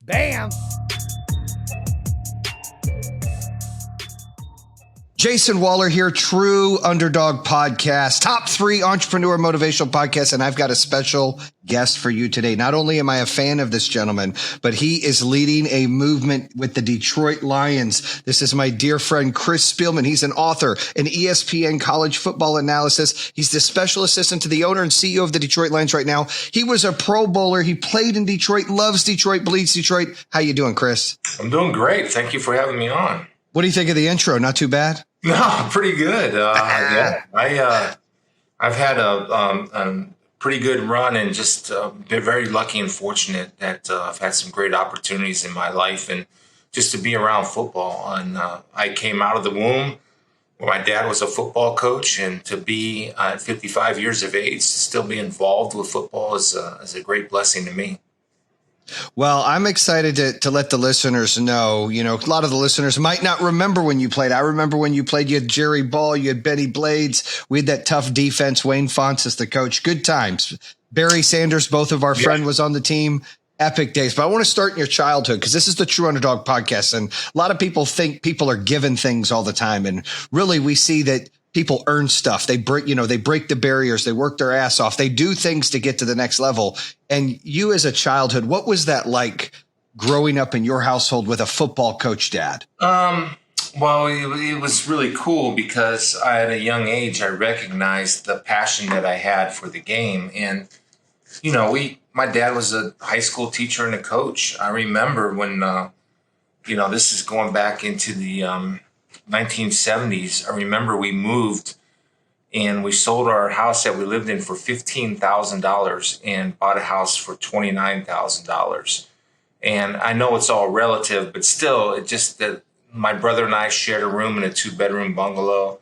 Bam! Jayson Waller here, True Underdog Podcast, top 3 entrepreneur motivational podcasts. And I've got a special guest for you today. Not only am I a fan of this gentleman, but he is leading a movement with the Detroit Lions. This is my dear friend, Chris Spielman. He's an author, an ESPN college football analysis. He's the special assistant to the owner and CEO of the Detroit Lions right now. He was a Pro Bowler. He played in Detroit, loves Detroit, bleeds Detroit. How you doing, Chris? I'm doing great. Thank you for having me on. What do you think of the intro? Not too bad? No, pretty good. Yeah, I've had a pretty good run and just been very lucky and fortunate that I've had some great opportunities in my life and just to be around football. And I came out of the womb where my dad was a football coach, and to be at 55 years of age, to still be involved with football is a great blessing to me. Well, I'm excited to let the listeners know, a lot of the listeners might not remember when you played. I remember when you played. You had Jerry Ball, you had Benny Blades. We had that tough defense. Wayne Fonts as the coach. Good times. Barry Sanders, both of our friend, was on the team. Epic days. But I want to start in your childhood because this is the True Underdog Podcast. And a lot of people think people are given things all the time. And really, we see that people earn stuff. They break the barriers. They work their ass off. They do things to get to the next level. And you as a childhood, what was that like growing up in your household with a football coach dad? Well, it was really cool because at a young age, I recognized the passion that I had for the game. And, my dad was a high school teacher and a coach. I remember when, this is going back into the 1970s. I remember we moved and we sold our house that we lived in for $15,000 and bought a house for $29,000. And I know it's all relative, but still, it just that my brother and I shared a room in a 2-bedroom bungalow.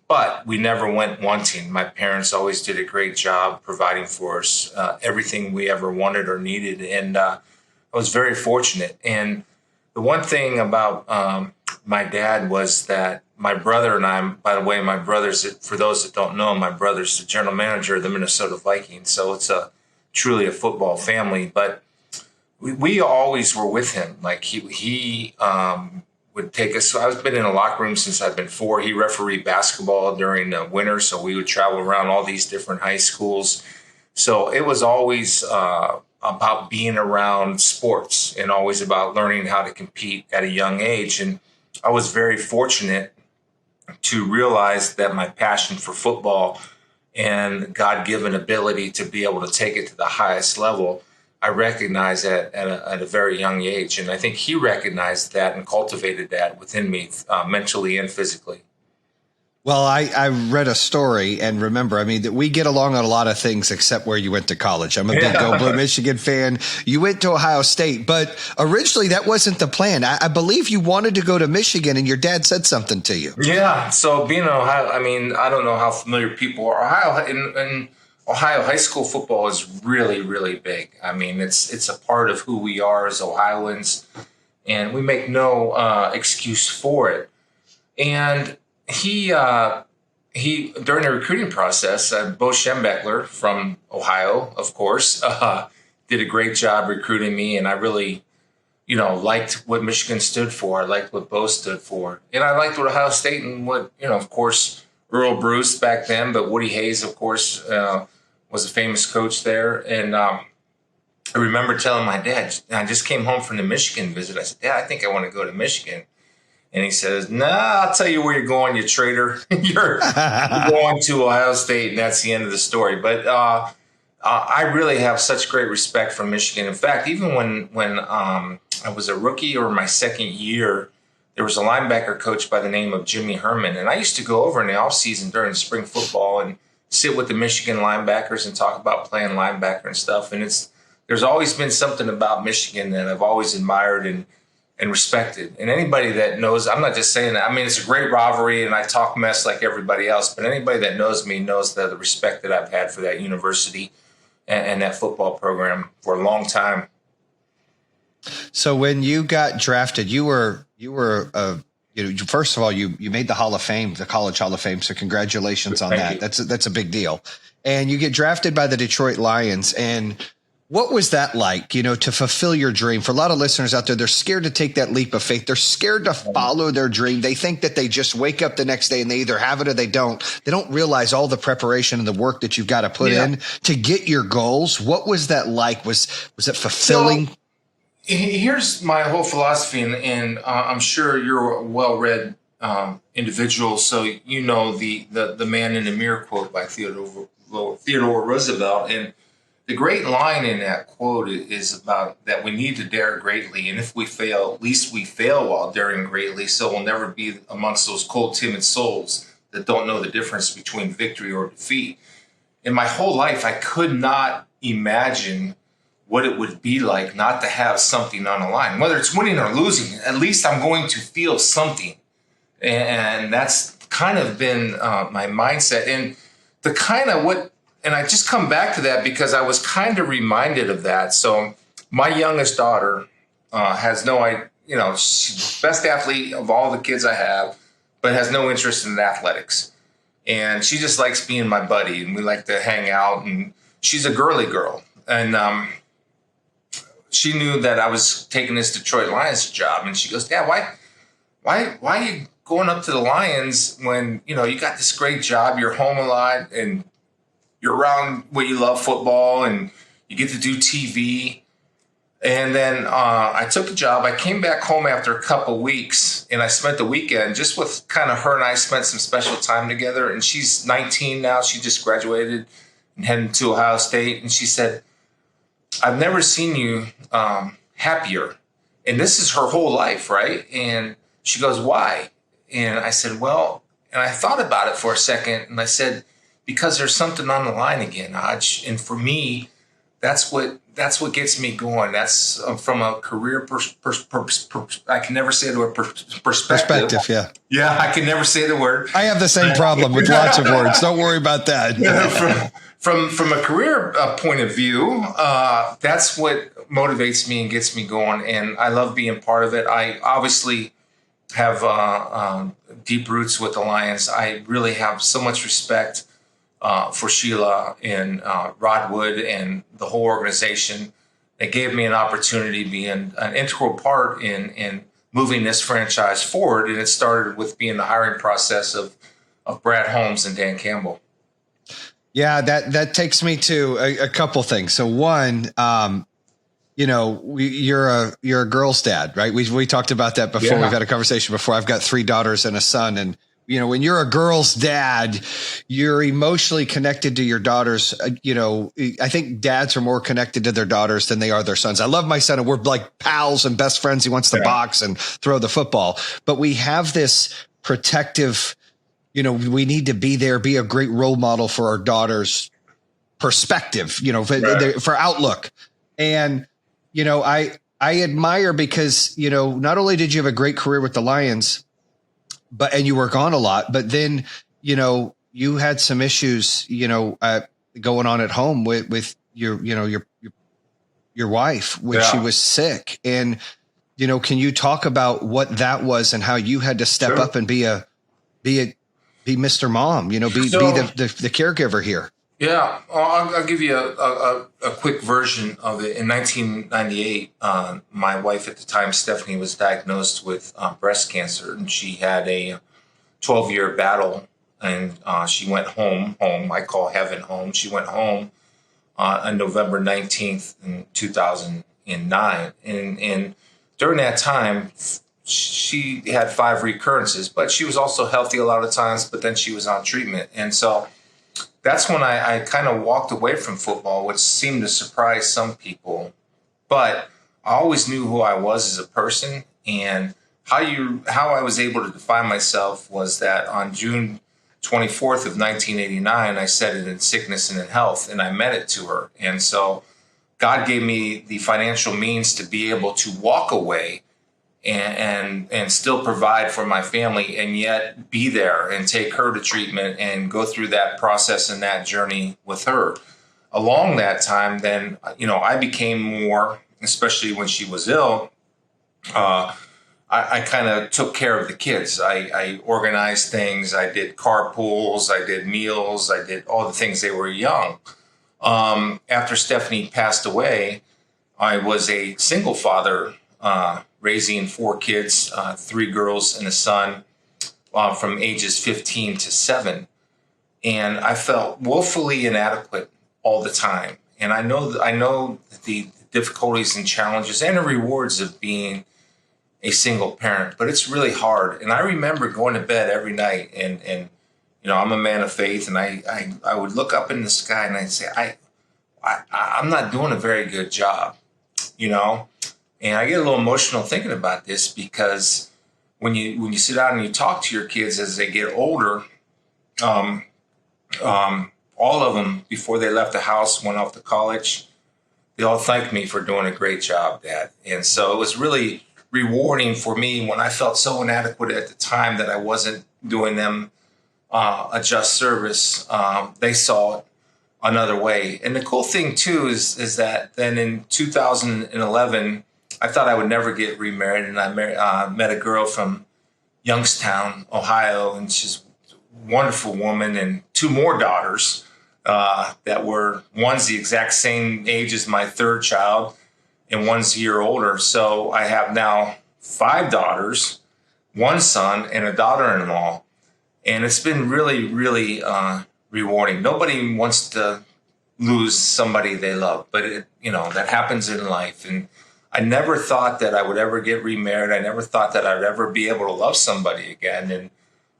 But we never went wanting. My parents always did a great job providing for us everything we ever wanted or needed. And I was very fortunate. And the one thing about my dad was that my brother and I, by the way, my brother's, for those that don't know, my brother's the general manager of the Minnesota Vikings. So it's truly a football family. But we always were with him. Like he would take us. I've been in a locker room since I've been 4. He refereed basketball during the winter. So we would travel around all these different high schools. So it was always about being around sports and always about learning how to compete at a young age. And I was very fortunate to realize that my passion for football and God-given ability to be able to take it to the highest level, I recognized that at a very young age. And I think he recognized that and cultivated that within me mentally and physically. Well, I read a story and remember, that we get along on a lot of things except where you went to college. I'm a big Go Blue Michigan fan. You went to Ohio State, but originally that wasn't the plan. I believe you wanted to go to Michigan and your dad said something to you. Yeah. So being in Ohio, I don't know how familiar people are. In Ohio, high school football is really, really big. It's a part of who we are as Ohioans, and we make no excuse for it. And he during the recruiting process, Bo Schembechler from Ohio, of course, did a great job recruiting me, and I really, liked what Michigan stood for. I liked what Bo stood for, and I liked what Ohio State and what, of course, Earl Bruce back then, but Woody Hayes, of course, was a famous coach there. And I remember telling my dad, I just came home from the Michigan visit. I said, Dad, I think I want to go to Michigan. And he says, nah, I'll tell you where you're going, you traitor. you're going to Ohio State, and that's the end of the story. But I really have such great respect for Michigan. In fact, even when I was a rookie or my second year, there was a linebacker coach by the name of Jimmy Herman. And I used to go over in the offseason during spring football and sit with the Michigan linebackers and talk about playing linebacker and stuff. And there's always been something about Michigan that I've always admired and respected. And anybody that knows, I'm not just saying that. It's a great rivalry and I talk mess like everybody else, but anybody that knows me knows the respect that I've had for that university and that football program for a long time. So when you got drafted, you were first of all, you made the Hall of Fame, the College Hall of Fame. So congratulations on that. That's a big deal. And you get drafted by the Detroit Lions. And What was that like, to fulfill your dream? For a lot of listeners out there, they're scared to take that leap of faith. They're scared to follow their dream. They think that they just wake up the next day and they either have it or they don't. They don't realize all the preparation and the work that you've got to put in to get your goals. What was that like? Was it fulfilling? So, here's my whole philosophy, and I'm sure you're a well-read individual, so you know the man in the mirror quote by Theodore Roosevelt. And the great line in that quote is about that we need to dare greatly, and if we fail, at least we fail while daring greatly, so we'll never be amongst those cold, timid souls that don't know the difference between victory or defeat. In my whole life, I could not imagine what it would be like not to have something on the line. Whether it's winning or losing, at least I'm going to feel something. And that's kind of been my mindset. And the kind of and I just come back to that because I was kind of reminded of that. So my youngest daughter has no idea, she's the best athlete of all the kids I have, but has no interest in athletics. And she just likes being my buddy, and we like to hang out, and she's a girly girl. And she knew that I was taking this Detroit Lions job, and she goes, "Dad, why are you going up to the Lions when, you got this great job, you're home a lot, and you're around what you love, football, and you get to do TV." And then I took the job. I came back home after a couple weeks, and I spent the weekend just with kind of her, and I spent some special time together. And she's 19 now. She just graduated and heading to Ohio State. And she said, "I've never seen you happier." And this is her whole life, right? And she goes, "Why?" And I said, "Well," and I thought about it for a second, and I said, "Because there's something on the line again, Hodge." And for me, that's what gets me going. That's from a career I can never say the word perspective. Yeah. Yeah, I can never say the word. I have the same problem with lots of words. Don't worry about that. From a career point of view, that's what motivates me and gets me going. And I love being part of it. I obviously have deep roots with the Lions. I really have so much respect for Sheila and Rod Wood and the whole organization. It gave me an opportunity to be an integral part in moving this franchise forward. And it started with being the hiring process of Brad Holmes and Dan Campbell. Yeah, that takes me to a couple things. So one, you're a girl's dad, right? We talked about that before. Yeah. We've had a conversation before. I've got 3 daughters and a son, and when you're a girl's dad, you're emotionally connected to your daughters. I think dads are more connected to their daughters than they are their sons. I love my son, and we're like pals and best friends. He wants to box and throw the football, but we have this protective, we need to be there, be a great role model for our daughters' perspective, for outlook. And, I admire because, not only did you have a great career with the Lions, and you were gone a lot, but then, you had some issues, going on at home with your wife when she was sick. And, can you talk about what that was and how you had to step up and be Mr. Mom, be the caregiver here? Yeah, I'll give you a quick version of it. In 1998, my wife at the time, Stephanie, was diagnosed with breast cancer, and she had a 12-year battle, and she went home. I call heaven home. She went home on November 19th in 2009, and during that time, she had 5 recurrences, but she was also healthy a lot of times. But then she was on treatment, and so that's when I kind of walked away from football, which seemed to surprise some people. But I always knew who I was as a person, and how I was able to define myself was that on June 24th of 1989, I said it in sickness and in health, and I meant it to her. And so God gave me the financial means to be able to walk away and still provide for my family, and yet be there and take her to treatment and go through that process and that journey with her. Along that time, then, I became more, especially when she was ill, I kind of took care of the kids. I organized things. I did carpools. I did meals. I did all the things. They were young. After Stephanie passed away, I was a single father, raising 4 kids, 3 girls and a son, from ages 15 to 7. And I felt woefully inadequate all the time. And I know the difficulties and challenges and the rewards of being a single parent, but it's really hard. And I remember going to bed every night, and I'm a man of faith, and I would look up in the sky and I'd say, I'm not doing a very good job, you know. And I get a little emotional thinking about this, because when you sit down and you talk to your kids as they get older, um, all of them, before they left the house, went off to college, they all thanked me for doing a great job, Dad. And so it was really rewarding for me when I felt so inadequate at the time that I wasn't doing them a just service. They saw it another way. And the cool thing too is that then in 2011, I thought I would never get remarried, and I met a girl from Youngstown, Ohio, and she's a wonderful woman, and 2 more daughters that were, one's the exact same age as my 3rd child, and one's a year older. So I have now 5 daughters, 1 son, and a daughter-in-law. And it's been really, really rewarding. Nobody wants to lose somebody they love, but that happens in life. And I never thought that I would ever get remarried. I never thought that I'd ever be able to love somebody again. And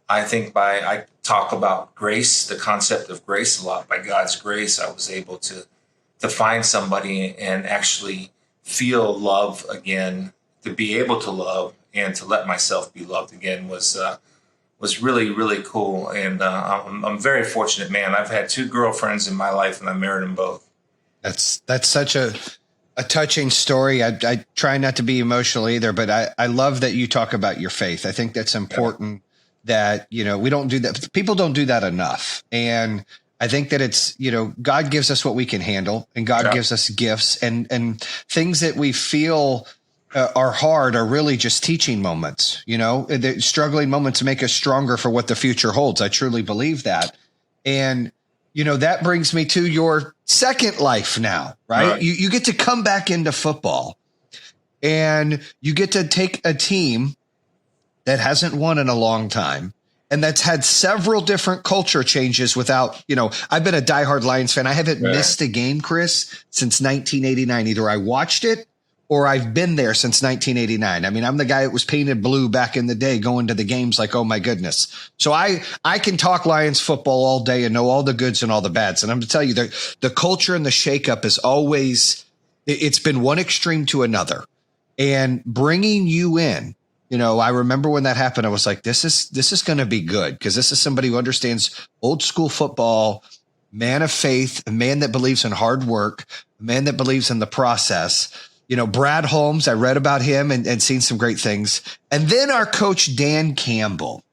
I think I talk about grace, the concept of grace a lot. By God's grace, I was able to find somebody and actually feel love again, to be able to love and to let myself be loved again was really, really cool. And I'm very fortunate, man. I've had 2 girlfriends in my life, and I married them both. That's such a touching story. I try not to be emotional either, but I love that you talk about your faith. I think that's important. That, we don't do that. People don't do that enough. And I think that it's, God gives us what we can handle, and God gives us gifts, and things that we feel are hard are really just teaching moments, the struggling moments make us stronger for what the future holds. I truly believe that. And, that brings me to your second life now, right? You get to come back into football, and you get to take a team that hasn't won in a long time, and that's had several different culture changes without, I've been a diehard Lions fan. I haven't missed a game, Chris, since 1989. Either I watched it or I've been there since 1989. I mean, I'm the guy that was painted blue back in the day, going to the games like, oh my goodness. So I can talk Lions football all day and know all the goods and all the bads. And I'm going to tell you, the culture and the shakeup is always, it's been one extreme to another. And bringing you in, I remember when that happened, I was like, this is going to be good, because this is somebody who understands old school football, man of faith, a man that believes in hard work, a man that believes in the process. Brad Holmes, I read about him and seen some great things. And then our coach, Dan Campbell.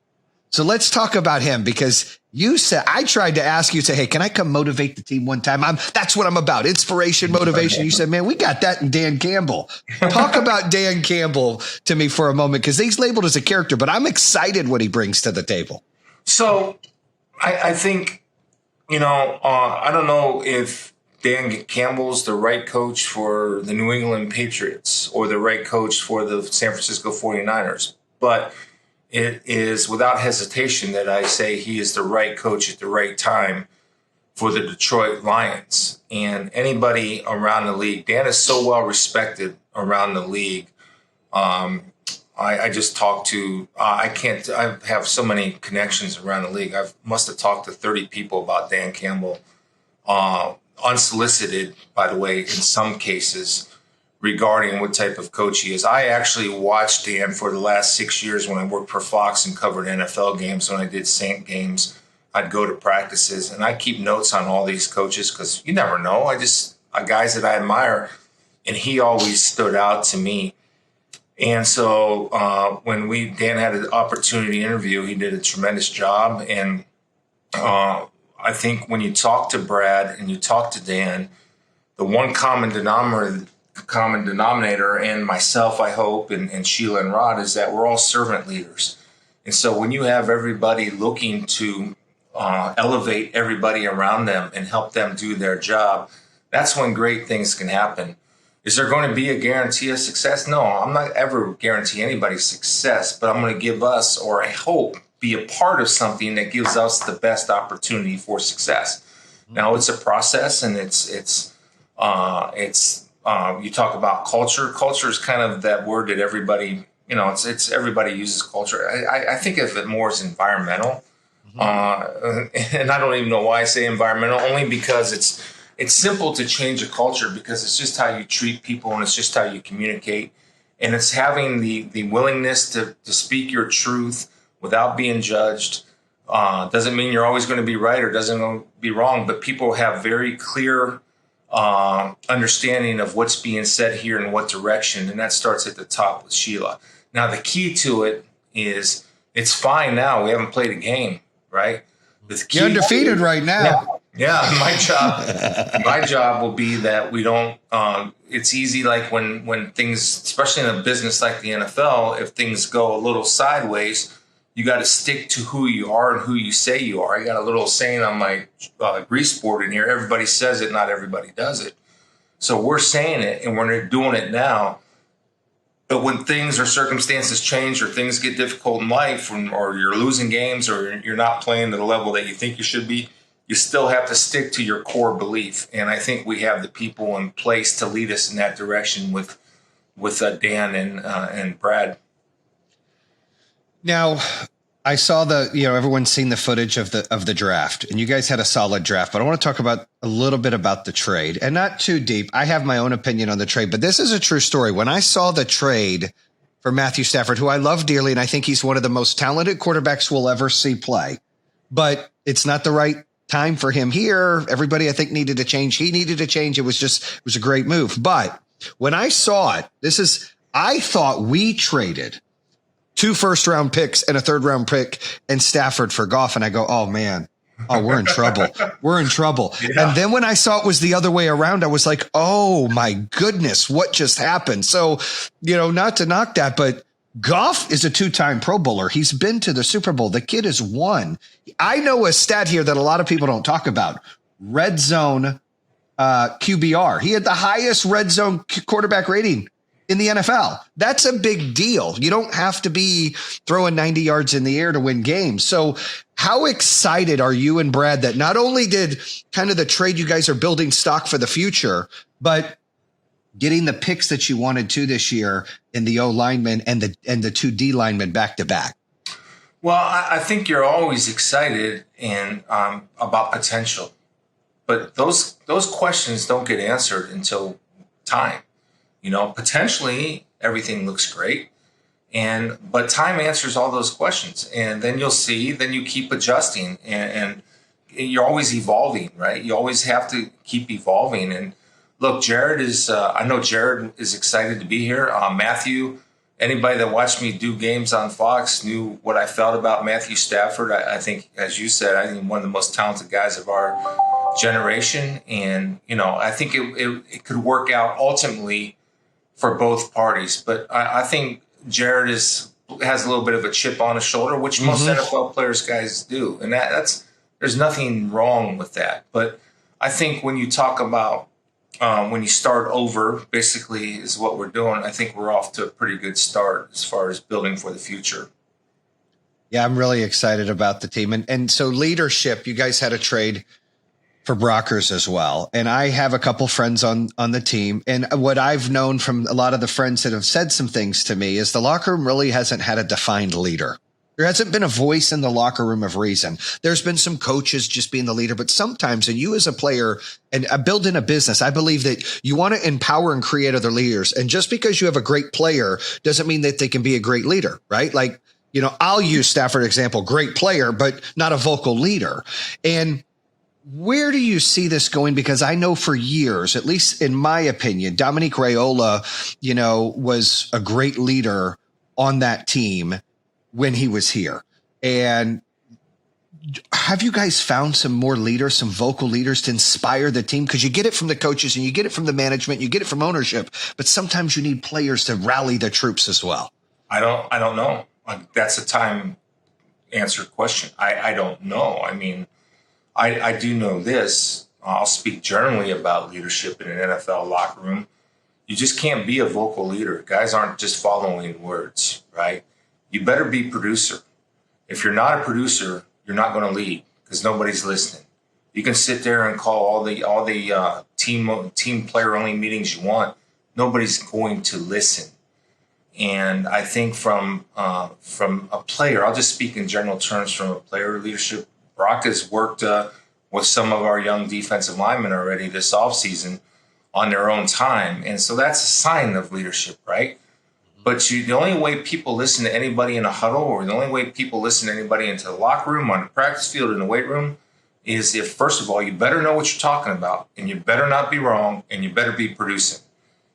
So let's talk about him, because you said, I tried to ask you, say, hey, can I come motivate the team one time? That's what I'm about. Inspiration, motivation. You said, man, we got that in Dan Campbell. Talk about Dan Campbell to me for a moment, because he's labeled as a character, but I'm excited what he brings to the table. So I think, I don't know if Dan Campbell's the right coach for the New England Patriots or the right coach for the San Francisco 49ers, but it is without hesitation that I say he is the right coach at the right time for the Detroit Lions. And anybody around the league, Dan is so well respected around the league. I just talked to, I have so many connections around the league. I must have talked to 30 people about Dan Campbell, unsolicited, by the way, in some cases, regarding what type of coach he is. I actually watched Dan for the last 6 years when I worked for Fox and covered NFL games. When I did Saint games, I'd go to practices, and I keep notes on all these coaches, because you never know. Guys that I admire, and he always stood out to me. And so when Dan had an opportunity to interview, he did a tremendous job. And I think when you talk to Brad and you talk to Dan, the one common denominator, and myself, I hope, and Sheila and Rod, is that we're all servant leaders. And so when you have everybody looking to elevate everybody around them and help them do their job, that's when great things can happen. Is there going to be a guarantee of success? No, I'm not ever guarantee anybody's success, but I'm going to give us, or I hope, be a part of something that gives us the best opportunity for success. Now it's a process, and it's you talk about culture. Culture is kind of that word that everybody, it's everybody uses culture. I think of it more as environmental. And I don't even know why I say environmental, only because it's simple to change a culture, because it's just how you treat people and it's just how you communicate. And it's having the willingness to speak your truth without being judged. Doesn't mean you're always going to be right or doesn't be wrong, but people have very clear understanding of what's being said here and what direction. And that starts at the top with Sheila. Now, the key to it is it's fine now. We haven't played a game, right? You're undefeated right now. Yeah. My job will be that we don't, it's easy. Like when things, especially in a business like the NFL, if things go a little sideways, you got to stick to who you are and who you say you are. I got a little saying on my grease board in here. Everybody says it, not everybody does it. So we're saying it and we're doing it now. But when things or circumstances change or things get difficult in life, or you're losing games or you're not playing to the level that you think you should be, you still have to stick to your core belief. And I think we have the people in place to lead us in that direction with Dan and Brad. Now, I saw everyone's seen the footage of the draft, and you guys had a solid draft, but I want to talk about a little bit about the trade, and not too deep. I have my own opinion on the trade, but this is a true story. When I saw the trade for Matthew Stafford, who I love dearly, and I think he's one of the most talented quarterbacks we'll ever see play, but it's not the right time for him here. Everybody, I think, needed to change. He needed to change. It was a great move. But when I saw it, I thought we traded 2 first-round picks and a third-round pick and Stafford for Goff. And I go, oh, man, we're in trouble. We're in trouble. Yeah. And then when I saw it was the other way around, I was like, oh, my goodness, what just happened? So, not to knock that, but Goff is a 2-time Pro Bowler. He's been to the Super Bowl. The kid has won. I know a stat here that a lot of people don't talk about. Red zone QBR. He had the highest red zone quarterback rating in the NFL. That's a big deal. You don't have to be throwing 90 yards in the air to win games. So how excited are you and Brad that not only did kind of the trade, you guys are building stock for the future, but getting the picks that you wanted to this year in the O linemen and the 2 D linemen back to back? Well, I think you're always excited and about potential, but those questions don't get answered until time. Potentially everything looks great, but time answers all those questions, and then then you keep adjusting, and you're always evolving, right? You always have to keep evolving. And look, I know Jared is excited to be here. Matthew, anybody that watched me do games on Fox knew what I felt about Matthew Stafford. I think, as you said, I think one of the most talented guys of our generation, and I think it could work out ultimately for both parties. But I think Jared has a little bit of a chip on his shoulder, which most NFL guys do. And there's nothing wrong with that. But I think when you talk about when you start over, basically is what we're doing, I think we're off to a pretty good start as far as building for the future. Yeah, I'm really excited about the team. And so leadership, you guys had a trade for Brockers as well. And I have a couple friends on the team. And what I've known from a lot of the friends that have said some things to me is the locker room really hasn't had a defined leader. There hasn't been a voice in the locker room of reason. There's been some coaches just being the leader, but sometimes, and you as a player and building a business, I believe that you want to empower and create other leaders. And just because you have a great player doesn't mean that they can be a great leader, right? Like, I'll use Stafford example, great player, but not a vocal leader. And where do you see this going? Because I know for years, at least in my opinion, Dominique Raiola, was a great leader on that team when he was here. And have you guys found some more leaders, some vocal leaders to inspire the team? Because you get it from the coaches and you get it from the management, you get it from ownership, but sometimes you need players to rally the troops as well. I don't know. That's a time answered question. I don't know. I mean, I do know this. I'll speak generally about leadership in an NFL locker room. You just can't be a vocal leader. Guys aren't just following words, right? You better be producer. If you're not a producer, you're not going to lead because nobody's listening. You can sit there and call all the team player only meetings you want. Nobody's going to listen. And I think from a player, I'll just speak in general terms from a player leadership. Brock has worked with some of our young defensive linemen already this offseason on their own time. And so that's a sign of leadership, right? But the only way people listen to anybody in a huddle, or the only way people listen to anybody into the locker room, on the practice field, in the weight room, is if, first of all, you better know what you're talking about, and you better not be wrong, and you better be producing.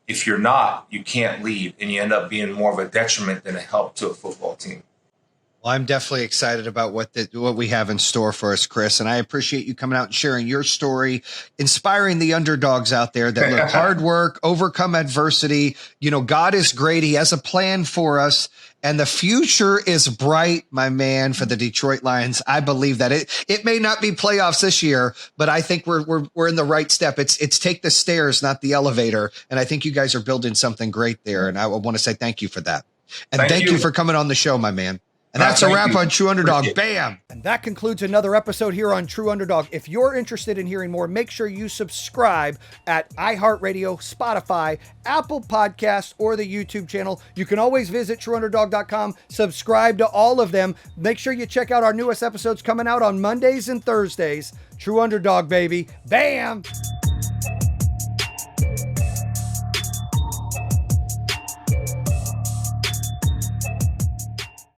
If you're not, you can't lead, and you end up being more of a detriment than a help to a football team. Well, I'm definitely excited about what we have in store for us, Chris. And I appreciate you coming out and sharing your story, inspiring the underdogs out there that look hard work, overcome adversity. You know, God is great. He has a plan for us. And the future is bright, my man, for the Detroit Lions. I believe that it may not be playoffs this year, but I think we're in the right step. It's take the stairs, not the elevator. And I think you guys are building something great there. And I want to say thank you for that. And thank you for coming on the show, my man. And that's a wrap on True Underdog. Bam! And that concludes another episode here on True Underdog. If you're interested in hearing more, make sure you subscribe at iHeartRadio, Spotify, Apple Podcasts, or the YouTube channel. You can always visit TrueUnderdog.com, subscribe to all of them. Make sure you check out our newest episodes coming out on Mondays and Thursdays. True Underdog, baby. Bam!